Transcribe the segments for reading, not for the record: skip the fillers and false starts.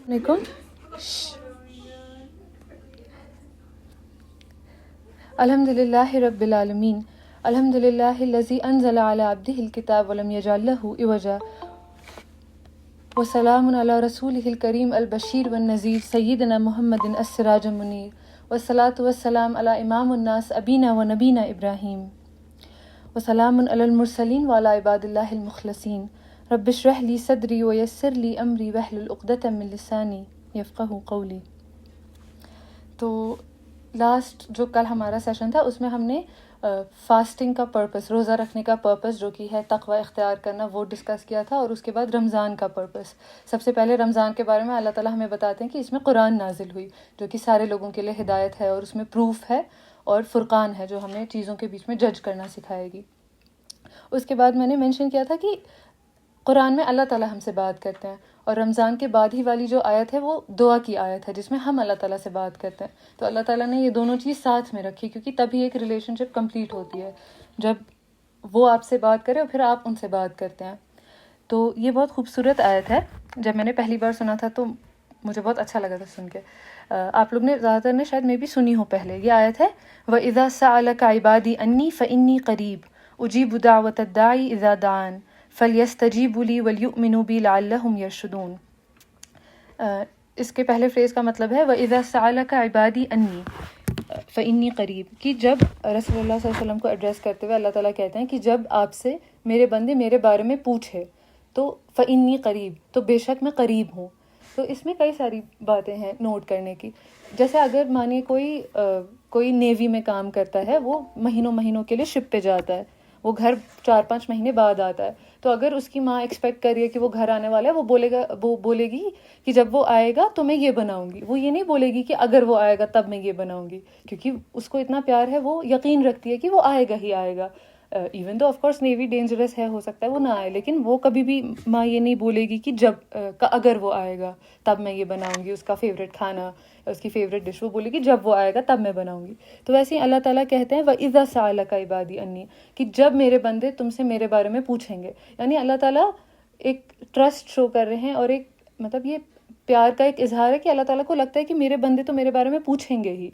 علیکم. الحمد للہ رب العالمین. الحمد للہ الذی انزل علی عبدہ الکتاب ولم یجعل لہ عوجا وسلام علی رسولہ الکریم البشیر والنذیر سیدنا محمد السراج المنیر والصلاۃ والسلام علی امام الناس ابینا و نبینا ابراہیم وسلام علی المرسلین وعلی عباد اللہ المخلصین. رب اشرح لی صدری ویسر لی امری واحلل عقدۃ من لسانی یفقہوا قولی. تو لاسٹ جو کل ہمارا سیشن تھا اس میں ہم نے فاسٹنگ کا پرپس، روزہ رکھنے کا پرپس جو کہ ہے تقوی اختیار کرنا، وہ ڈسکس کیا تھا. اور اس کے بعد رمضان کا پرپس. سب سے پہلے رمضان کے بارے میں اللہ تعالیٰ ہمیں بتاتے ہیں کہ اس میں قرآن نازل ہوئی جو کہ سارے لوگوں کے لیے ہدایت ہے، اور اس میں پروف ہے اور فرقان ہے جو ہمیں چیزوں کے بیچ میں جج کرنا سکھائے گی. اس کے بعد میں نے مینشن کیا تھا کہ قرآن میں اللہ تعالیٰ ہم سے بات کرتے ہیں، اور رمضان کے بعد ہی والی جو آیت ہے وہ دعا کی آیت ہے جس میں ہم اللہ تعالیٰ سے بات کرتے ہیں. تو اللہ تعالیٰ نے یہ دونوں چیز ساتھ میں رکھی کیونکہ تبھی ایک ریلیشن شپ کمپلیٹ ہوتی ہے، جب وہ آپ سے بات کرے اور پھر آپ ان سے بات کرتے ہیں. تو یہ بہت خوبصورت آیت ہے. جب میں نے پہلی بار سنا تھا تو مجھے بہت اچھا لگا تھا سن کے. آپ لوگ نے زیادہ تر نے شاید میں بھی سنی ہو پہلے. یہ آیت ہے وَإِذَا سَأَلَكَ عِبَادِي عَنِّي فَإِنِّي قَرِيبٌ أُجِيبُ دَعْوَةَ الدَّاعِ إِذَا دَعَانِ فَلْيَسْتَجِيبُوا لِي وَلْيُؤْمِنُوا بِي لَعَلَّهُمْ يَرْشُدُونَ. اس کے پہلے فریز کا مطلب ہے وَإِذَا سَأَلَكَ عِبَادِي عَنِّي فَإِنِّي قَرِيبٌ، کہ جب رسول اللہ صلی اللہ علیہ وسلم کو ایڈریس کرتے ہوئے اللہ تعالیٰ کہتے ہیں کہ جب آپ سے میرے بندے میرے بارے میں پوچھے تو فَإِنِّي قَرِيب، تو بے شک میں قریب ہوں. تو اس میں کئی ساری باتیں ہیں نوٹ کرنے کی. جیسے اگر مانیے کوئی نیوی میں کام کرتا ہے، وہ مہینوں مہینوں کے لیے شپ پہ جاتا ہے، وہ گھر 4-5 مہینے بعد آتا ہے. تو اگر اس کی ماں ایکسپیکٹ کر رہی ہے کہ وہ گھر آنے والا ہے، وہ بولے گی کہ جب وہ آئے گا تو میں یہ بناؤں گی. وہ یہ نہیں بولے گی کہ اگر وہ آئے گا تب میں یہ بناؤں گی، کیونکہ اس کو اتنا پیار ہے، وہ یقین رکھتی ہے کہ وہ آئے گا ہی آئے گا. Even though of course navy dangerous ہے، ہو سکتا ہے وہ نہ آئے، لیکن وہ کبھی بھی ماں یہ نہیں بولے گی کہ اگر وہ آئے گا تب میں یہ بناؤں گی، اس کا فیوریٹ کھانا، اس کی فیوریٹ ڈش. وہ بولے گی جب وہ آئے گا تب میں بناؤں گی. تو ویسے ہی اللہ تعالیٰ کہتے ہیں وَإِذَا سَأَلَكَ عِبَادِي عَنِّي، کہ جب میرے بندے تم سے میرے بارے میں پوچھیں گے. یعنی اللہ تعالیٰ ایک ٹرسٹ شو کر رہے ہیں، اور ایک مطلب یہ پیار کا ایک اظہار ہے کہ اللہ تعالیٰ کو لگتا ہے کہ میرے بندے تو میرے بارے میں پوچھیں گے ہی.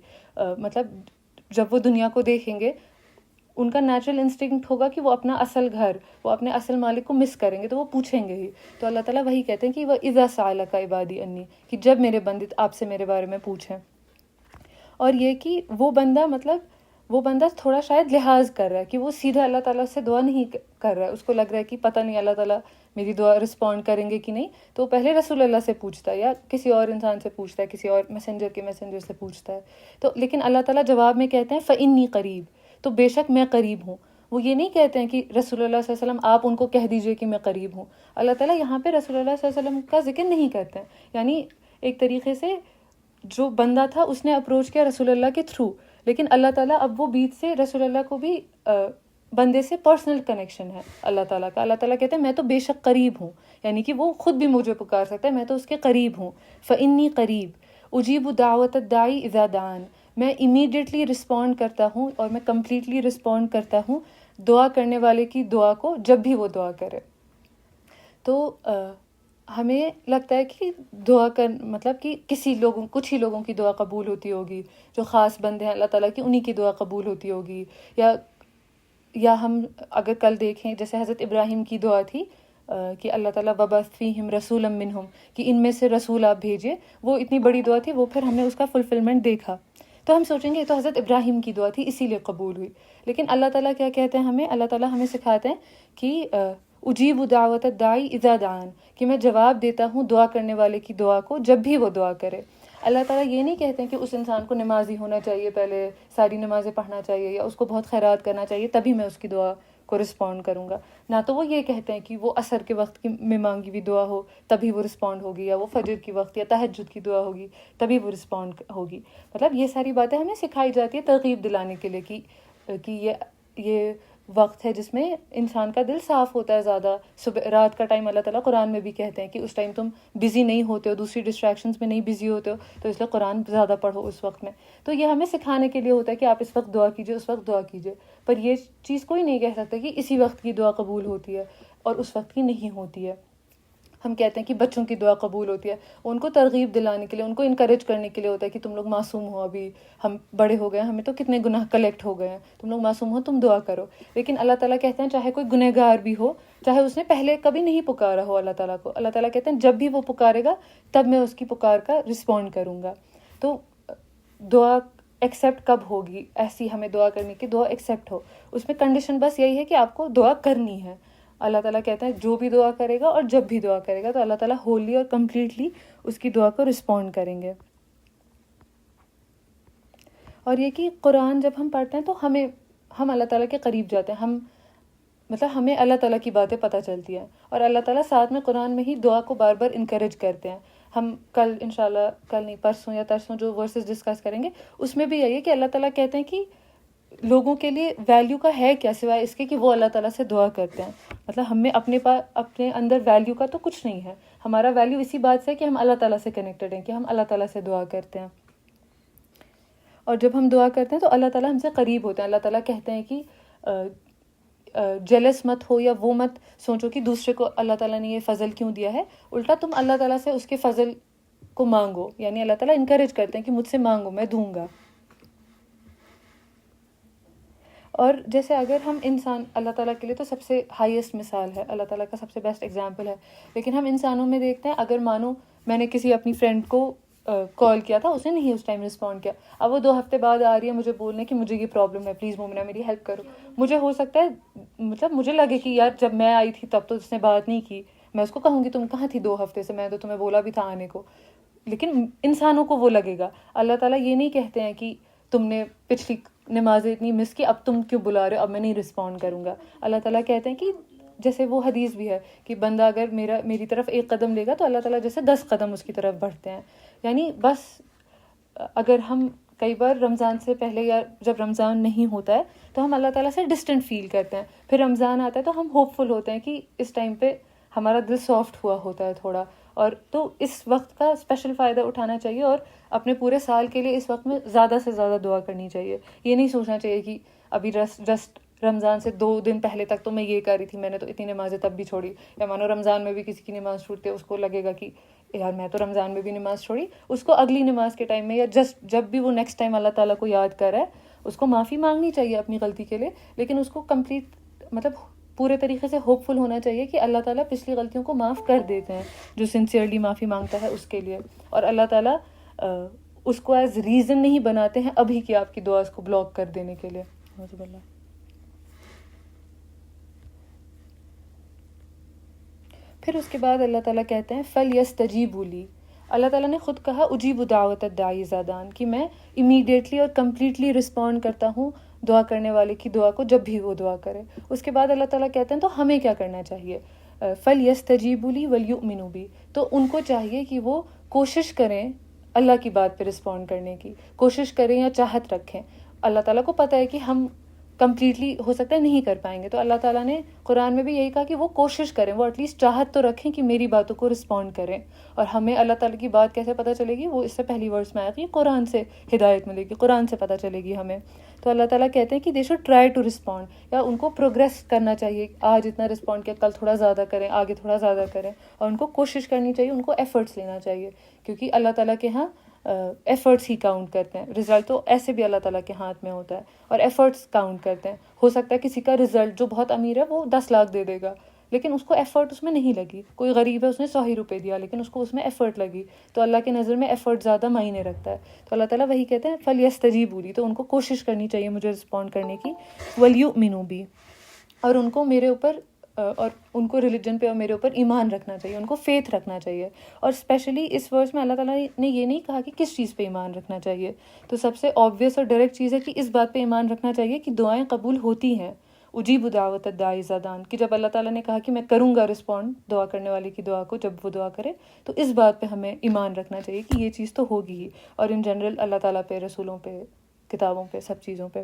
مطلب جب وہ دنیا کو دیکھیں گے، ان کا نیچرل انسٹنکٹ ہوگا کہ وہ اپنا اصل گھر، وہ اپنے اصل مالک کو مس کریں گے، تو وہ پوچھیں گے ہی. تو اللہ تعالیٰ وہی کہتے ہیں کہ وَإِذَا سَأَلَكَ عِبَادِي عَنِّي، کہ جب میرے بندے آپ سے میرے بارے میں پوچھیں. اور یہ کہ وہ بندہ تھوڑا شاید لحاظ کر رہا ہے کہ وہ سیدھا اللہ تعالیٰ سے دعا نہیں کر رہا ہے. اس کو لگ رہا ہے کہ پتہ نہیں اللہ تعالیٰ میری دعا رسپونڈ کریں گے کہ نہیں، تو وہ پہلے رسول اللہ سے پوچھتا ہے یا کسی اور انسان سے پوچھتا ہے، کسی اور میسنجر سے پوچھتا ہے. تو لیکن اللہ تعالیٰ جواب میں کہتے ہیں فَإِنِّي قریب، تو بے شک میں قریب ہوں. وہ یہ نہیں کہتے ہیں کہ رسول اللہ صلی اللہ علیہ وسلم آپ ان کو کہہ دیجئے کہ میں قریب ہوں. اللہ تعالیٰ یہاں پہ رسول اللہ صلی اللہ علیہ وسلم کا ذکر نہیں کرتے ہیں. یعنی ایک طریقے سے جو بندہ تھا اس نے اپروچ کیا رسول اللہ کے تھرو، لیکن اللہ تعالیٰ اب وہ بیچ سے رسول اللہ کو بھی بندے سے پرسنل کنیکشن ہے اللہ تعالیٰ کا. اللہ تعالیٰ کہتے ہیں میں تو بے شک قریب ہوں، یعنی کہ وہ خود بھی مجھے پکار سکتا ہے، میں تو اس کے قریب ہوں. فَإِنِّي قریب اجیب دعوت الداعی اذا دعان، میں امیڈیٹلی رسپونڈ کرتا ہوں اور میں کمپلیٹلی رسپونڈ کرتا ہوں دعا کرنے والے کی دعا کو جب بھی وہ دعا کرے. تو ہمیں لگتا ہے کہ دعا کر مطلب کہ کچھ ہی لوگوں کی دعا قبول ہوتی ہوگی، جو خاص بندے ہیں اللہ تعالیٰ کی انہی کی دعا قبول ہوتی ہوگی. یا ہم اگر کل دیکھیں جیسے حضرت ابراہیم کی دعا تھی کہ اللہ تعالیٰ وَبَعَثْ فِيهِمْ رَسُولًا مِّنْهُمْ، کہ ان میں سے رسول آپ بھیجیے. وہ اتنی بڑی دعا تھی، وہ پھر ہم نے اس کا فلفلمنٹ دیکھا. تو ہم سوچیں گے یہ تو حضرت ابراہیم کی دعا تھی اسی لیے قبول ہوئی. لیکن اللہ تعالیٰ کیا کہتے ہیں ہمیں؟ اللہ تعالیٰ ہمیں سکھاتے ہیں کہ اجیب دعوت الداعی اذا دعان، کہ میں جواب دیتا ہوں دعا کرنے والے کی دعا کو جب بھی وہ دعا کرے. اللہ تعالیٰ یہ نہیں کہتے ہیں کہ اس انسان کو نمازی ہونا چاہیے، پہلے ساری نمازیں پڑھنا چاہیے، یا اس کو بہت خیرات کرنا چاہیے تبھی میں اس کی دعا کو رسپونڈ کروں گا. نہ تو وہ یہ کہتے ہیں کہ وہ عصر کے وقت میں مانگی ہوئی دعا ہو تبھی وہ رسپونڈ ہوگی، یا وہ فجر کی وقت یا تہجد کی دعا ہوگی تبھی وہ رسپونڈ ہوگی. مطلب یہ ساری باتیں ہمیں سکھائی جاتی ہے ترغیب دلانے کے لیے کہ یہ وقت ہے جس میں انسان کا دل صاف ہوتا ہے زیادہ. صبح رات کا ٹائم اللہ تعالیٰ قرآن میں بھی کہتے ہیں کہ اس ٹائم تم بزی نہیں ہوتے ہو، دوسری ڈسٹریکشنز میں نہیں بزی ہوتے ہو، تو اس لیے قرآن زیادہ پڑھو اس وقت میں. تو یہ ہمیں سکھانے کے لیے ہوتا ہے کہ آپ اس وقت دعا کیجئے، اس وقت دعا کیجئے. پر یہ چیز کوئی نہیں کہہ سکتا کہ اسی وقت کی دعا قبول ہوتی ہے اور اس وقت کی نہیں ہوتی ہے. ہم کہتے ہیں کہ بچوں کی دعا قبول ہوتی ہے، ان کو ترغیب دلانے کے لیے، ان کو انکریج کرنے کے لیے ہوتا ہے کہ تم لوگ معصوم ہو، ابھی ہم بڑے ہو گئے ہیں، ہمیں تو کتنے گناہ کلیکٹ ہو گئے ہیں، تم لوگ معصوم ہو، تم دعا کرو. لیکن اللہ تعالیٰ کہتے ہیں چاہے کوئی گنہگار بھی ہو، چاہے اس نے پہلے کبھی نہیں پکارا ہو اللہ تعالیٰ کو، اللہ تعالیٰ کہتے ہیں جب بھی وہ پکارے گا تب میں اس کی پکار کا رسپونڈ کروں گا. تو دعا ایکسیپٹ کب ہوگی؟ ایسی ہمیں دعا کرنی کہ دعا ایکسیپٹ ہو. اس میں کنڈیشن بس یہی ہے کہ آپ کو دعا کرنی ہے. اللہ تعالیٰ کہتے ہیں جو بھی دعا کرے گا اور جب بھی دعا کرے گا تو اللہ تعالیٰ ہوللی اور کمپلیٹلی اس کی دعا کو رسپونڈ کریں گے. اور یہ کہ قرآن جب ہم پڑھتے ہیں تو ہم اللہ تعالیٰ کے قریب جاتے ہیں، ہمیں اللہ تعالیٰ کی باتیں پتہ چلتی ہیں، اور اللہ تعالیٰ ساتھ میں قرآن میں ہی دعا کو بار بار انکریج کرتے ہیں. ہم کل انشاءاللہ کل نہیں پرسوں یا ترسوں جو ورسز ڈسکس کریں گے اس میں بھی یہی ہے کہ اللہ تعالیٰ کہتے ہیں کہ لوگوں کے لیے ویلیو کا ہے کیا سوائے اس کے کہ وہ اللہ تعالیٰ سے دعا کرتے ہیں. ہمیں اپنے اندر ویلیو کا تو کچھ نہیں ہے، ہمارا ویلیو اسی بات سے ہے کہ ہم اللہ تعالیٰ سے کنیکٹڈ ہیں، کہ ہم اللہ تعالیٰ سے دعا کرتے ہیں. اور جب ہم دعا کرتے ہیں تو اللہ تعالیٰ ہم سے قریب ہوتے ہیں. اللہ تعالیٰ کہتے ہیں کہ جیلس مت ہو یا وہ مت سوچو کہ دوسرے کو اللہ تعالیٰ نے یہ فضل کیوں دیا ہے، الٹا تم اللہ تعالیٰ سے اس کے فضل کو مانگو. یعنی اللہ تعالیٰ انکریج کرتے ہیں کہ مجھ سے مانگو، میں دوں گا. اور جیسے اگر ہم انسان، اللہ تعالیٰ کے لیے تو سب سے ہائیسٹ مثال ہے، اللہ تعالیٰ کا سب سے بیسٹ ایگزامپل ہے، لیکن ہم انسانوں میں دیکھتے ہیں اگر مانو میں نے کسی اپنی فرینڈ کو کال کیا تھا، اس نے نہیں اس ٹائم رسپونڈ کیا، اب وہ 2 ہفتے بعد آ رہی ہے مجھے بولنے کہ مجھے یہ پرابلم ہے، پلیز مومنہ میری ہیلپ کرو. مجھے ہو سکتا ہے مجھے لگے کہ یار جب میں آئی تھی تب تو اس نے بات نہیں کی، میں اس کو کہوں گی تم کہاں تھی 2 ہفتے سے، میں تو تمہیں بولا بھی تھا آنے کو. لیکن انسانوں کو وہ لگے گا. اللہ تعالیٰ یہ نہیں کہتے ہیں کہ تم نے پچھلی نمازیں اتنی مس کی، اب تم کیوں بلا رہے ہو، اب میں نہیں رسپونڈ کروں گا. اللہ تعالیٰ کہتے ہیں کہ جیسے وہ حدیث بھی ہے کہ بندہ اگر میری طرف 1 قدم لے گا تو اللہ تعالیٰ جیسے 10 قدم اس کی طرف بڑھتے ہیں. یعنی بس اگر ہم کئی بار رمضان سے پہلے یا جب رمضان نہیں ہوتا ہے تو ہم اللہ تعالیٰ سے ڈسٹنٹ فیل کرتے ہیں، پھر رمضان آتا ہے تو ہم ہوپ فل ہوتے ہیں کہ اس ٹائم پہ ہمارا دل سافٹ ہوا ہوتا ہے تھوڑا. اور تو اس وقت کا اسپیشل فائدہ اٹھانا چاہیے اور اپنے پورے سال کے لیے اس وقت میں زیادہ سے زیادہ دعا کرنی چاہیے. یہ نہیں سوچنا چاہیے کہ ابھی جسٹ رمضان سے 2 دن پہلے تک تو میں یہ کر رہی تھی، میں نے تو اتنی نمازیں تب بھی چھوڑی. یا مانو رمضان میں بھی کسی کی نماز چھوٹتی ہے، اس کو لگے گا کہ یار میں تو رمضان میں بھی نماز چھوڑی. اس کو اگلی نماز کے ٹائم میں یا جب بھی وہ نیکسٹ ٹائم اللہ تعالیٰ کو یاد کر رہا ہے اس کو معافی مانگنی چاہیے اپنی غلطی کے لیے، لیکن اس کو کمپلیٹ پورے طریقے سے ہوپ فل ہونا چاہیے کہ اللہ تعالیٰ پچھلی غلطیوں کو معاف کر دیتے ہیں جو سنسیئرلی معافی مانگتا ہے اس کے لیے. اور اللہ تعالیٰ اس کو ایز ریزن نہیں بناتے ہیں ابھی کہ آپ کی دعا اس کو بلاک کر دینے کے لیے. پھر اس کے بعد اللہ تعالیٰ کہتے ہیں فَلْيَسْتَجِيبُوا لِي. اللہ تعالیٰ نے خود کہا اجیب دعوت الداعی اذا دعان، کہ میں امیڈیٹلی اور کمپلیٹلی رسپونڈ کرتا ہوں دعا کرنے والے کی دعا کو جب بھی وہ دعا کرے. اس کے بعد اللہ تعالیٰ کہتے ہیں تو ہمیں کیا کرنا چاہیے؟ فَلْيَسْتَجِيبُوا لِي وَلْيُؤْمِنُوا بِي. تو ان کو چاہیے کہ وہ کوشش کریں اللہ کی بات پہ رسپونڈ کرنے کی، کوشش کریں یا چاہت رکھیں. اللہ تعالیٰ کو پتہ ہے کہ ہم کمپلیٹلی ہو سکتا ہے نہیں کر پائیں گے، تو اللہ تعالیٰ نے قرآن میں بھی یہی کہا کہ وہ کوشش کریں، وہ ایٹ لیسٹ چاہت تو رکھیں کہ میری باتوں کو رسپونڈ کریں. اور ہمیں اللہ تعالیٰ کی بات کیسے پتہ چلے گی؟ وہ اس سے پہلی ورڈس میں آیا کہ قرآن سے ہدایت ملے گی، قرآن سے پتہ چلے گی ہمیں. تو اللہ تعالیٰ کہتے ہیں کہ they should try to respond, یا ان کو پروگریس کرنا چاہیے. آج اتنا رسپونڈ کیا، کل تھوڑا زیادہ کریں، آگے تھوڑا زیادہ کریں. اور ان کو کوشش کرنی چاہیے، ان کو ایفرٹس لینا چاہیے، کیونکہ اللہ تعالیٰ کے ہاں ایفرٹس ہی کاؤنٹ کرتے ہیں. رزلٹ تو ایسے بھی اللہ تعالیٰ کے ہاتھ میں ہوتا ہے، اور ایفرٹس کاؤنٹ کرتے ہیں. ہو سکتا ہے کسی کا رزلٹ جو بہت امیر ہے وہ 10 لاکھ دے دے گا، لیکن اس کو ایفرٹ اس میں نہیں لگی. کوئی غریب ہے اس نے 100 ہی روپے دیا لیکن اس کو اس میں ایفرٹ لگی. تو اللہ کے نظر میں ایفرٹ زیادہ معنی رکھتا ہے. تو اللہ تعالیٰ وہی کہتے ہیں فَلْيَسْتَجِيبُوا لِي، تو ان کو کوشش کرنی چاہیے مجھے رسپونڈ کرنے کی. وَلْيُؤْمِنُوا بِي، اور ان کو میرے اوپر اور ان کو ریلیجن پہ اور میرے اوپر ایمان رکھنا چاہیے، ان کو فیتھ رکھنا چاہیے. اور اسپیشلی اس ورس میں اللہ تعالیٰ نے یہ نہیں کہا کہ کس چیز پہ ایمان رکھنا چاہیے. تو سب سے آبویس اور ڈائریکٹ چیز ہے کہ اس بات پہ ایمان رکھنا چاہیے کہ دعائیں قبول ہوتی ہیں. اجیب دعوت الداعی اذا دعان، کہ جب اللہ تعالیٰ نے کہا کہ میں کروں گا رسپونڈ دعا کرنے والے کی دعا کو جب وہ دعا کرے، تو اس بات پہ ہمیں ایمان رکھنا چاہیے کہ یہ چیز تو ہوگی ہی. اور ان جنرل اللہ تعالیٰ پہ، رسولوں پہ، کتابوں پہ، سب چیزوں پہ.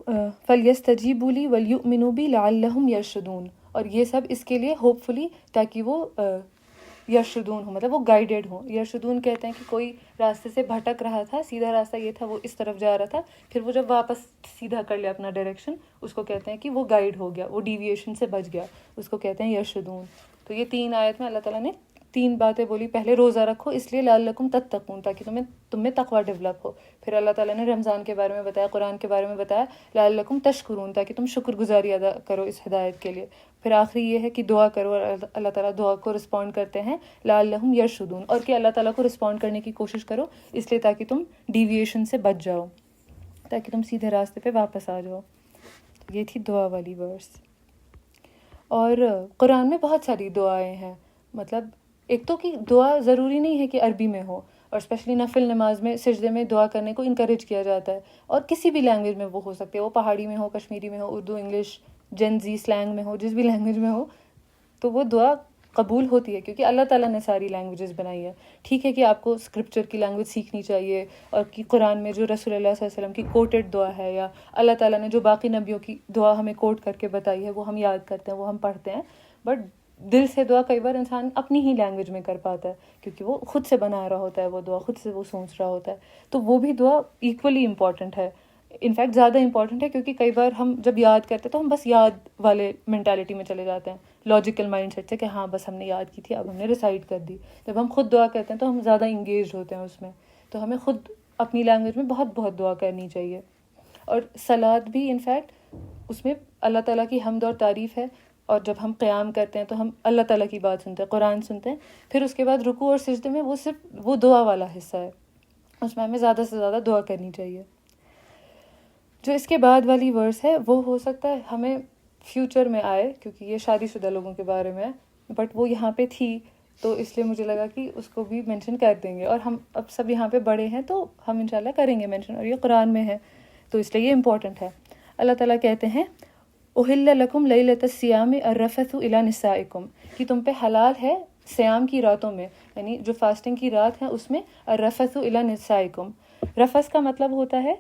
فَلْيَسْتَجِيبُوا لِي وَلْيُؤْمِنُوا بِي لَعَلَّهُمْ يَرْشُدُونَ، اور یہ سب اس کے لیے ہوپ فلی تاکہ وہ یرشدون ہوں، مطلب وہ گائیڈڈ ہوں. یرشدون کہتے ہیں کہ کوئی راستے سے بھٹک رہا تھا، سیدھا راستہ یہ تھا، وہ اس طرف جا رہا تھا، پھر وہ جب واپس سیدھا کر لیا اپنا ڈائریکشن، اس کو کہتے ہیں کہ وہ گائیڈ ہو گیا، وہ ڈیویشن سے بچ گیا، اس کو کہتے ہیں یرشدون. تو یہ 3 آیت میں اللہ تعالیٰ نے 3 باتیں بولی. پہلے روزہ رکھو اس لیے لعلکم تتقون، تاکہ تم میں تقویٰ ڈیولپ ہو. پھر اللہ تعالیٰ نے رمضان کے بارے میں بتایا، قرآن کے بارے میں بتایا لعلکم تشکرون، تاکہ تم شکر گزاری ادا کرو اس ہدایت کے لیے. پھر آخری یہ ہے کہ دعا کرو، اور اللہ تعالیٰ دعا کو رسپونڈ کرتے ہیں لعلہم یرشدون، اور کہ اللہ تعالیٰ کو رسپونڈ کرنے کی کوشش کرو اس لیے تاکہ تم ڈیویشن سے بچ جاؤ، تاکہ تم سیدھے راستے پہ واپس آ جاؤ. یہ تھی دعا والی ورس. اور قرآن میں بہت ساری دعائیں ہیں. مطلب ایک تو کہ دعا ضروری نہیں ہے کہ عربی میں ہو، اور اسپیشلی نفل نماز میں سجدے میں دعا کرنے کو انکریج کیا جاتا ہے، اور کسی بھی لینگویج میں وہ ہو سکتے ہیں، وہ پہاڑی میں ہو، کشمیری میں ہو، اردو، انگلش، جنزی سلینگ میں ہو، جس بھی لینگویج میں ہو تو وہ دعا قبول ہوتی ہے، کیونکہ اللہ تعالیٰ نے ساری لینگویجز بنائی ہے. ٹھیک ہے کہ آپ کو اسکرپچر کی لینگویج سیکھنی چاہیے، اور کہ قرآن میں جو رسول اللہ صلی اللہ علیہ وسلم کی کوٹڈ دعا ہے، یا اللہ تعالیٰ نے جو باقی نبیوں کی دعا ہمیں کوٹ کر کے بتائی ہے، وہ ہم یاد کرتے ہیں، وہ ہم پڑھتے ہیں. بٹ دل سے دعا کئی بار انسان اپنی ہی لینگویج میں کر پاتا ہے، کیونکہ وہ خود سے بنا رہا ہوتا ہے، وہ دعا خود سے وہ سوچ رہا ہوتا ہے. تو وہ بھی دعا ایکولی امپورٹنٹ ہے، انفیکٹ زیادہ امپورٹنٹ ہے، کیونکہ کئی بار ہم جب یاد کرتے تو ہم بس یاد والے مینٹیلٹی میں چلے جاتے ہیں، لاجیکل مائنڈ سیٹ سے کہ ہاں بس ہم نے یاد کی تھی، اب ہم نے ریسائٹ کر دی. جب ہم خود دعا کرتے ہیں تو ہم زیادہ انگیجڈ ہوتے ہیں اس میں. تو ہمیں خود اپنی لینگویج میں بہت بہت دعا کرنی چاہیے. اور صلاۃ بھی انفیکٹ اس میں اللہ تعالیٰ کی حمد اور تعریف ہے، اور جب ہم قیام کرتے ہیں تو ہم اللہ تعالیٰ کی بات سنتے ہیں، قرآن سنتے ہیں. پھر اس کے بعد رکوع اور سجدے میں وہ صرف وہ دعا والا حصہ ہے، اس میں ہمیں زیادہ سے زیادہ دعا کرنی چاہیے. جو اس کے بعد والی ورس ہے وہ ہو سکتا ہے ہمیں فیوچر میں آئے، کیونکہ یہ شادی شدہ لوگوں کے بارے میں ہے، بٹ وہ یہاں پہ تھی تو اس لیے مجھے لگا کہ اس کو بھی مینشن کر دیں گے. اور ہم اب سب یہاں پہ بڑے ہیں تو ہم انشاءاللہ کریں گے مینشن، اور یہ قرآن میں ہے تو اس لیے یہ امپورٹنٹ ہے. اللہ تعالیٰ کہتے ہیں احل لکم لیلۃ الصیام الرفث الی نسائکم، کہ تم پہ حلال ہے صیام کی راتوں میں، یعنی جو فاسٹنگ کی رات ہے اس میں الرفث الی نسائکم. رفث کا مطلب ہوتا ہے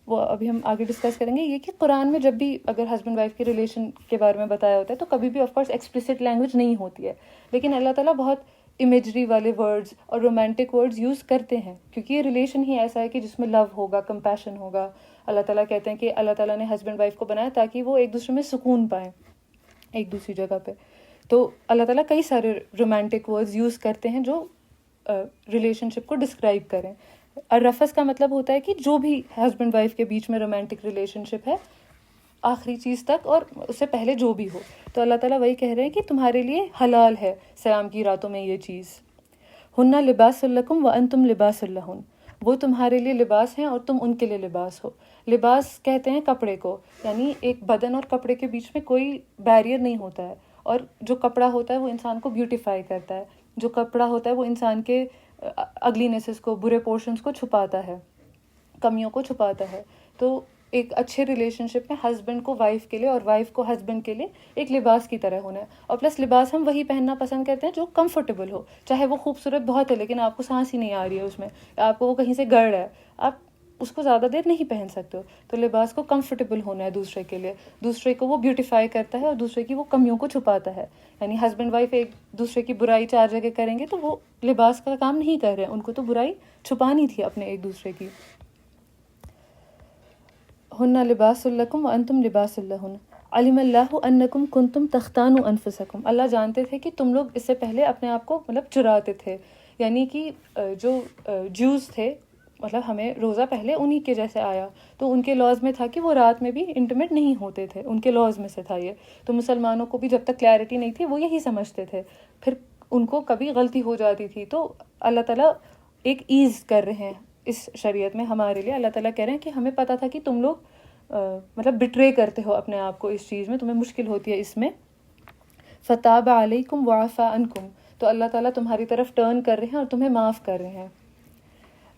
وہ ابھی ہم آگے ڈسکس کریں گے، یہ کہ قرآن میں جب بھی اگر ہسبینڈ وائف کے ریلیشن کے بارے میں بتایا ہوتا ہے تو کبھی بھی آف کورس ایکسپلیسٹ لینگویج نہیں ہوتی ہے، لیکن اللہ تعالیٰ بہت امیجری والے ورڈز اور رومانٹک ورڈز یوز کرتے ہیں، کیونکہ یہ ریلیشن ہی ایسا ہے کہ جس میں لو ہوگا، کمپیشن ہوگا. اللہ تعالیٰ کہتے ہیں کہ اللہ تعالیٰ نے ہسبینڈ وائف کو بنایا تاکہ وہ ایک دوسرے میں سکون پائیں ایک دوسری جگہ پہ. تو اللہ تعالیٰ کئی سارے رومانٹک ورڈز یوز کرتے ہیں جو ریلیشن شپ کو ڈسکرائب کریں. الرفث کا مطلب ہوتا ہے کہ جو بھی ہسبینڈ وائف کے بیچ میں رومانٹک ریلیشن شپ ہے آخری چیز تک، اور اس سے پہلے جو بھی ہو. تو اللہ تعالیٰ وہی کہہ رہے ہیں کہ تمہارے لیے حلال ہے صیام کی راتوں میں یہ چیز. ہن لباس لکم وانتم لباس لہن، وہ تمہارے لیے لباس ہیں اور تم ان کے لیے لباس ہو. لباس کہتے ہیں کپڑے کو، یعنی ایک بدن اور کپڑے کے بیچ میں کوئی بیریئر نہیں ہوتا ہے، اور جو کپڑا ہوتا ہے وہ انسان کو بیوٹیفائی کرتا ہے. جو کپڑا ہوتا ہے وہ انسان کے اگلینسز کو، برے پورشنز کو چھپاتا ہے، کمیوں کو چھپاتا ہے. تو ایک اچھے ریلیشن شپ میں ہسبینڈ کو وائف کے لیے اور وائف کو ہسبینڈ کے لیے ایک لباس کی طرح ہونا ہے. اور پلس لباس ہم وہی پہننا پسند کرتے ہیں جو کمفرٹیبل ہو، چاہے وہ خوبصورت بہت ہے لیکن آپ کو سانس ہی نہیں آ رہی ہے اس میں، آپ کو وہ کہیں سے گڑ ہے، آپ اس کو زیادہ دیر نہیں پہن سکتے ہو. تو لباس کو کمفرٹیبل ہونا ہے دوسرے کے لیے، دوسرے کو وہ بیوٹیفائی کرتا ہے اور دوسرے کی وہ کمیوں کو چھپاتا ہے. یعنی ہسبینڈ وائف ایک دوسرے کی برائی 4 جگہ کریں گے تو وہ لباس کا کام نہیں کر رہے ہیں، ان کو تو برائی چھپانی تھی اپنے ایک دوسرے کی. ہن لباس لکم وانتم لباس لہن علم اللہ انکم کنتم تختانوا انفسکم، اللہ جانتے تھے کہ تم لوگ اس سے پہلے اپنے آپ کو مطلب چراتے تھے. یعنی کہ جو جوز تھے، مطلب ہمیں روزہ پہلے انہی کے جیسے آیا، تو ان کے لاز میں تھا کہ وہ رات میں بھی انٹیمیٹ نہیں ہوتے تھے، ان کے لاز میں سے تھا یہ. تو مسلمانوں کو بھی جب تک کلیئرٹی نہیں تھی وہ یہی سمجھتے تھے، پھر ان کو کبھی غلطی ہو جاتی تھی. تو اللہ تعالیٰ ایک ایز کر رہے ہیں اس شریعت میں ہمارے لیے. اللہ تعالیٰ کہہ رہے ہیں کہ ہمیں پتہ تھا کہ تم لوگ مطلب بٹرے کرتے ہو اپنے آپ کو اس چیز میں، تمہیں مشکل ہوتی ہے اس میں. فتاب علیکم وعفا عنکم، تو اللہ تعالیٰ تمہاری طرف ٹرن کر رہے ہیں اور تمہیں معاف کر رہے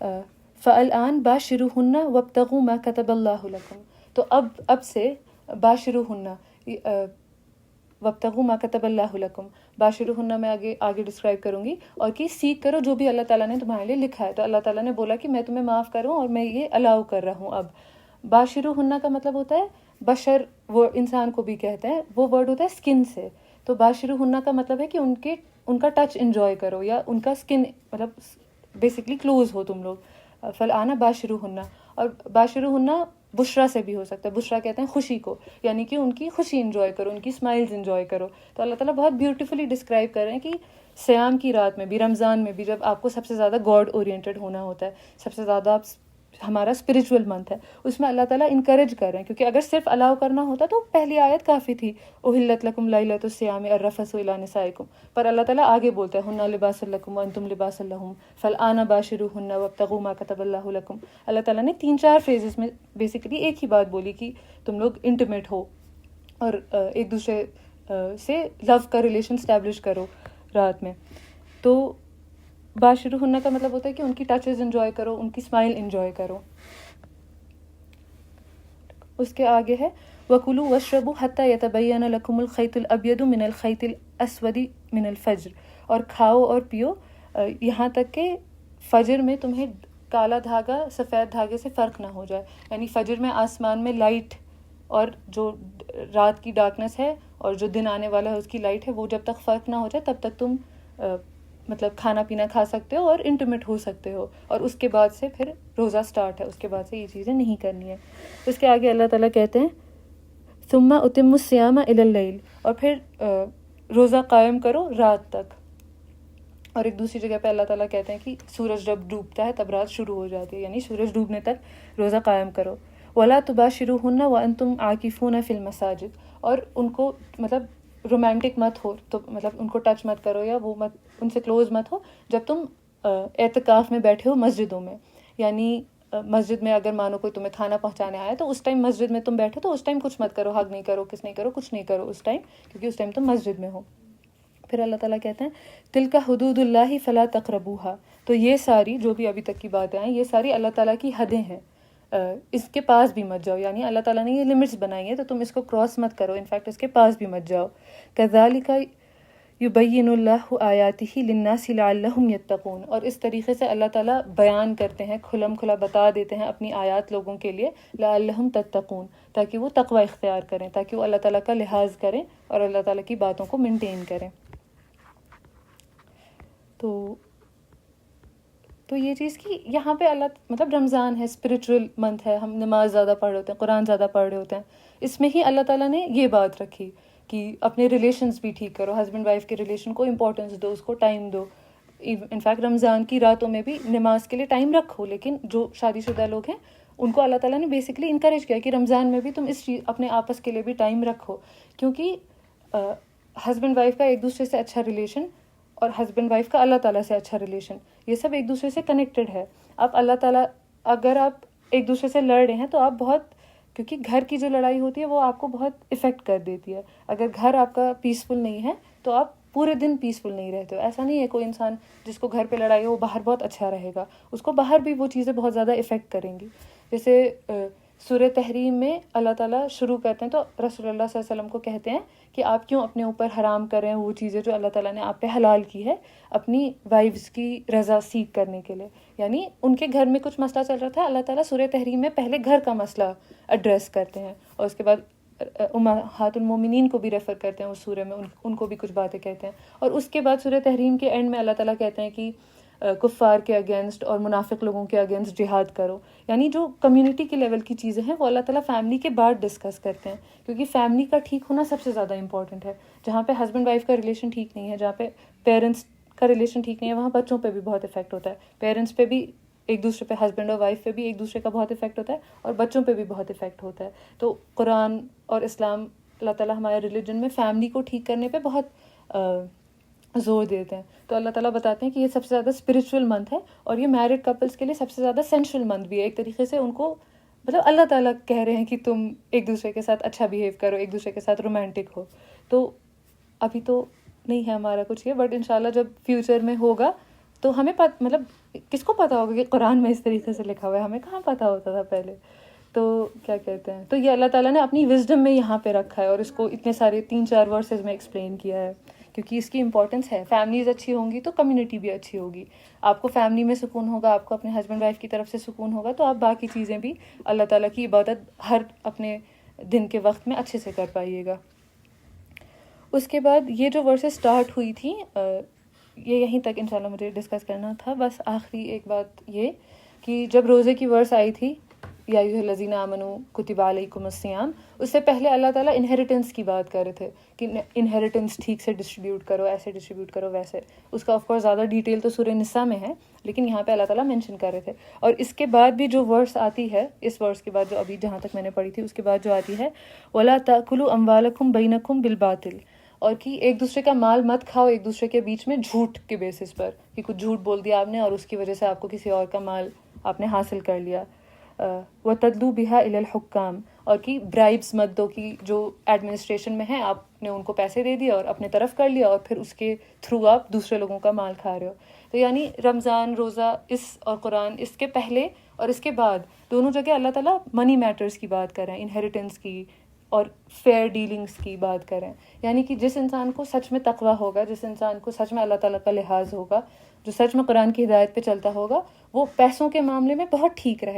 ہیں. فالآن باشروہن وابتغوا ما كتب اللہ لکم، تو اب سے باشروہن وابتغوا ما كتب اللہ لکم، باشروہن میں آگے ڈسکرائب کروں گی، اور کہ سیکھ کرو جو بھی اللہ تعالیٰ نے تمہارے لیے لکھا ہے. تو اللہ تعالیٰ نے بولا کہ میں تمہیں معاف کروں اور میں یہ الاؤ کر رہا ہوں. اب باشروہن کا مطلب ہوتا ہے بشر، وہ انسان کو بھی کہتے ہیں، وہ ورڈ ہوتا ہے اسکن سے. تو باشروہن کا مطلب ہے کہ ان کا ٹچ انجوائے کرو یا ان کا اسکن مطلب بیسکلی کلوز ہو تم لوگ. فالآن باشروہن, اور باشروہن بشرا سے بھی ہو سکتا ہے. بشرا کہتے ہیں خوشی کو, یعنی کہ ان کی خوشی انجوائے کرو, ان کی اسمائلز انجوائے کرو. تو اللہ تعالیٰ بہت بیوٹیفلی ڈسکرائب کر رہے ہیں کہ سیام کی رات میں بھی, رمضان میں بھی, جب آپ کو سب سے زیادہ گاڈ اورینٹڈ ہونا ہوتا ہے, سب سے زیادہ ہمارا اسپرچول منتھ ہے, اس میں اللہ تعالیٰ انکریج کر رہے ہیں. کیونکہ اگر صرف الاؤ کرنا ہوتا تو پہلی آیت کافی تھی, احلت لکم لیلۃ الصیام الرفث الی نسائکم, پر اللہ تعالیٰ آگے بولتا ہے ہن لباس لکم وانتم لباس لہم فالآن باشروہن وابتغوا ما کتب اللہ لکم. اللہ تعالیٰ نے 3-4 فریزز میں بیسیکلی ایک ہی بات بولی کہ تم لوگ انٹیمیٹ ہو اور ایک دوسرے سے لو کا ریلیشن اسٹیبلش کرو رات میں. تو باشروہن کا مطلب ہوتا ہے کہ ان کی ٹچز انجوائے کرو, ان کی اسمائل انجوائے کرو. اس کے آگے ہے وَكُلُوا وَاشْرَبُوا حَتَّى يَتَبَيَّنَ لَكُمُ الْخَيْطُ الْأَبْيَضُ مِنَ الْخَيْطِ الْأَسْوَدِ مِنَ الْفَجْرِ, اور کھاؤ اور پیو یہاں تک کہ فجر میں تمہیں کالا دھاگا سفید دھاگے سے فرق نہ ہو جائے. یعنی فجر میں آسمان میں لائٹ اور جو رات کی ڈارکنس ہے اور جو دن آنے والا ہے اس کی لائٹ ہے, وہ جب تک فرق نہ ہو جائے تب تک تم مطلب کھانا پینا کھا سکتے ہو اور انٹیمیٹ ہو سکتے ہو. اور اس کے بعد سے پھر روزہ سٹارٹ ہے, اس کے بعد سے یہ چیزیں نہیں کرنی ہے. اس کے آگے اللہ تعالیٰ کہتے ہیں ثم اتموا الصیام الی اللیل, اور پھر روزہ قائم کرو رات تک. اور ایک دوسری جگہ پہ اللہ تعالیٰ کہتے ہیں کہ سورج جب ڈوبتا ہے تب رات شروع ہو جاتی ہے, یعنی سورج ڈوبنے تک روزہ قائم کرو. ولا تباشروہن وانتم عاکفون فی المساجد, اور ان کو مطلب رومانٹک مت ہو, تو مطلب ان کو ٹچ مت کرو یا وہ مت ان سے کلوز مت ہو جب تم اعتکاف میں بیٹھے ہو مسجدوں میں. یعنی مسجد میں اگر مانو کوئی تمہیں کھانا پہنچانے آیا تو اس ٹائم مسجد میں تم بیٹھے تو اس ٹائم کچھ مت کرو, حگ نہیں کرو, کس نہیں کرو, کچھ نہیں کرو اس ٹائم, کیونکہ اس ٹائم تم مسجد میں ہو. پھر اللہ تعالیٰ کہتے ہیں تلک حدود اللہ فلا تقربوها, تو یہ ساری جو بھی ابھی تک کی باتیں آئیں یہ ساری اللہ تعالیٰ کی حدیں ہیں, اس کے پاس بھی مت جاؤ. یعنی اللہ تعالیٰ نے یہ لمٹس بنائی ہیں تو تم اس کو کراس مت کرو, انفیکٹ اس کے پاس بھی مت جاؤ. کذالک یبین اللہ آیاتہ للناس لعلہم یتقون, اور اس طریقے سے اللہ تعالیٰ بیان کرتے ہیں, کھلم کھلا بتا دیتے ہیں اپنی آیات لوگوں کے لیے, لعلہم تتقون, تاکہ وہ تقوی اختیار کریں, تاکہ وہ اللہ تعالیٰ کا لحاظ کریں اور اللہ تعالیٰ کی باتوں کو مینٹین کریں. تو یہ چیز کہ یہاں پہ اللہ مطلب رمضان ہے, اسپرچول منتھ ہے, ہم نماز زیادہ پڑھ رہے ہوتے ہیں, قرآن زیادہ پڑھ رہے ہوتے ہیں, اس میں ہی اللہ تعالیٰ نے یہ بات رکھی کہ اپنے ریلیشنز بھی ٹھیک کرو, ہسبینڈ وائف کے ریلیشن کو امپورٹنس دو, اس کو ٹائم دو. انفیکٹ رمضان کی راتوں میں بھی نماز کے لیے ٹائم رکھو, لیکن جو شادی شدہ لوگ ہیں ان کو اللہ تعالیٰ نے بیسکلی انکریج کیا کہ رمضان میں بھی تم اس چیز اپنے آپس کے لیے بھی ٹائم رکھو, کیونکہ ہسبینڈ وائف کا ایک دوسرے سے اچھا ریلیشن اور ہسبینڈ وائف کا اللہ تعالیٰ سے اچھا ریلیشن, یہ سب ایک دوسرے سے کنیکٹڈ ہے. آپ اللہ تعالیٰ اگر آپ ایک دوسرے سے لڑ رہے ہیں تو آپ بہت, کیونکہ گھر کی جو لڑائی ہوتی ہے وہ آپ کو بہت افیکٹ کر دیتی ہے. اگر گھر آپ کا پیسفل نہیں ہے تو آپ پورے دن پیسفل نہیں رہتے ہو. ایسا نہیں ہے کوئی انسان جس کو گھر پہ لڑائی ہو وہ باہر بہت اچھا رہے گا, اس کو باہر بھی وہ چیزیں بہت زیادہ افیکٹ کریں گی. جیسے سورہ تحریم میں اللہ تعالیٰ شروع کرتے ہیں تو رسول اللہ صلی اللہ علیہ وسلم کو کہتے ہیں کہ آپ کیوں اپنے اوپر حرام کر رہے ہیں وہ چیزیں جو اللہ تعالیٰ نے آپ پہ حلال کی ہے اپنی وائفز کی رضا سیکھ کرنے کے لیے. یعنی ان کے گھر میں کچھ مسئلہ چل رہا تھا, اللہ تعالیٰ سورہ تحریم میں پہلے گھر کا مسئلہ ایڈریس کرتے ہیں اور اس کے بعد امہات المومنین کو بھی ریفر کرتے ہیں اس سورہ میں, ان کو بھی کچھ باتیں کہتے ہیں. اور اس کے بعد سورہ تحریم کے اینڈ میں اللہ تعالیٰ کہتے ہیں کہ کفار کے اگینسٹ اور منافق لوگوں کے اگینسٹ جہاد کرو. یعنی جو کمیونٹی کے لیول کی چیزیں ہیں وہ اللہ تعالیٰ فیملی کے بعد ڈسکس کرتے ہیں, کیونکہ فیملی کا ٹھیک ہونا سب سے زیادہ امپورٹنٹ ہے. جہاں پہ ہسبینڈ وائف کا ریلیشن ٹھیک نہیں ہے, جہاں پہ پیرنٹس کا ریلیشن ٹھیک نہیں ہے, وہاں بچوں پہ بھی بہت افیکٹ ہوتا ہے. پیرنٹس پہ بھی ایک دوسرے پہ, ہسبینڈ اور وائف پہ بھی ایک دوسرے کا بہت افیکٹ ہوتا ہے اور بچوں پہ بھی بہت افیکٹ ہوتا ہے. تو قرآن اور اسلام, اللہ تعالیٰ ہمارے ریلیجن میں فیملی کو ٹھیک کرنے پہ بہت زور دیتے ہیں. تو اللہ تعالیٰ بتاتے ہیں کہ یہ سب سے زیادہ اسپرچول منتھ ہے اور یہ میرڈ کپلس کے لیے سب سے زیادہ سینشول منتھ بھی ہے. ایک طریقے سے ان کو مطلب اللہ تعالیٰ کہہ رہے ہیں کہ تم ایک دوسرے کے ساتھ اچھا بیہیو کرو, ایک دوسرے کے ساتھ رومانٹک ہو. تو ابھی تو نہیں ہے ہمارا کچھ یہ, بٹ انشاءاللہ جب فیوچر میں ہوگا تو ہمیں مطلب کس کو پتہ ہوگا کہ قرآن میں اس طریقے سے لکھا ہوا ہے, ہمیں کہاں پتہ ہوتا تھا پہلے. تو کیا کہتے ہیں, تو یہ اللہ تعالیٰ نے اپنی وزڈم میں یہاں پہ رکھا ہے اور اس کو اتنے سارے 3-4 ورسز میں ایکسپلین کیا ہے, کیونکہ اس کی امپورٹنس ہے. فیملیز اچھی ہوں گی تو کمیونٹی بھی اچھی ہوگی. آپ کو فیملی میں سکون ہوگا, آپ کو اپنے ہسبینڈ وائف کی طرف سے سکون ہوگا, تو آپ باقی چیزیں بھی اللہ تعالیٰ کی عبادت ہر اپنے دن کے وقت میں اچھے سے کر پائیے گا. اس کے بعد یہ جو ورسز سٹارٹ ہوئی تھیں یہ یہیں تک انشاءاللہ مجھے ڈسکس کرنا تھا. بس آخری ایک بات یہ کہ جب روزے کی ورس آئی تھی یا ایھا الذین آمنوا کتب علیکم الصیام, اس سے پہلے اللہ تعالیٰ انہیریٹنس کی بات کر رہے تھے کہ انہیریٹنس ٹھیک سے ڈسٹریبیوٹ کرو, ایسے ڈسٹریبیوٹ کرو ویسے. اس کا آف کورس زیادہ ڈیٹیل تو سورہ نساء میں ہے, لیکن یہاں پہ اللہ تعالیٰ مینشن کر رہے تھے. اور اس کے بعد بھی جو ورس آتی ہے, اس ورس کے بعد جو ابھی جہاں تک میں نے پڑھی تھی اس کے بعد جو آتی ہے وَلَا تَأْكُلُوا أَمْوَالَكُمْ بَيْنَكُمْ بِالْبَاطِلِ, اور کہ ایک دوسرے کا مال مت کھاؤ ایک دوسرے کے بیچ میں جھوٹ کے بیسس پر, کہ کچھ جھوٹ بول دیا آپ نے اور اس کی وجہ سے آپ کو کسی اور کا مال آپ نے حاصل کر لیا. وَتَدْلُوا بِهَا إِلَى الْحُكَّامِ, اور کہ برائبس مت دو, کہ جو ایڈمنسٹریشن میں ہیں آپ نے ان کو پیسے دے دیے اور اپنے طرف کر لیا اور پھر اس کے تھرو آپ دوسرے لوگوں کا مال کھا رہے ہو. تو یعنی رمضان, روزہ, اس اور قرآن, اس کے پہلے اور اس کے بعد دونوں جگہ اللہ تعالیٰ منی میٹرز کی بات کر رہے ہیں, انہیریٹنس کی اور فیئر ڈیلنگس کی بات کریں. یعنی کہ جس انسان کو سچ میں تقویٰ ہوگا, جس انسان کو سچ میں اللہ تعالیٰ کا لحاظ ہوگا, جو سچ میں قرآن کی ہدایت پہ چلتا ہوگا, وہ پیسوں کے معاملے میں بہت ٹھیک رہے.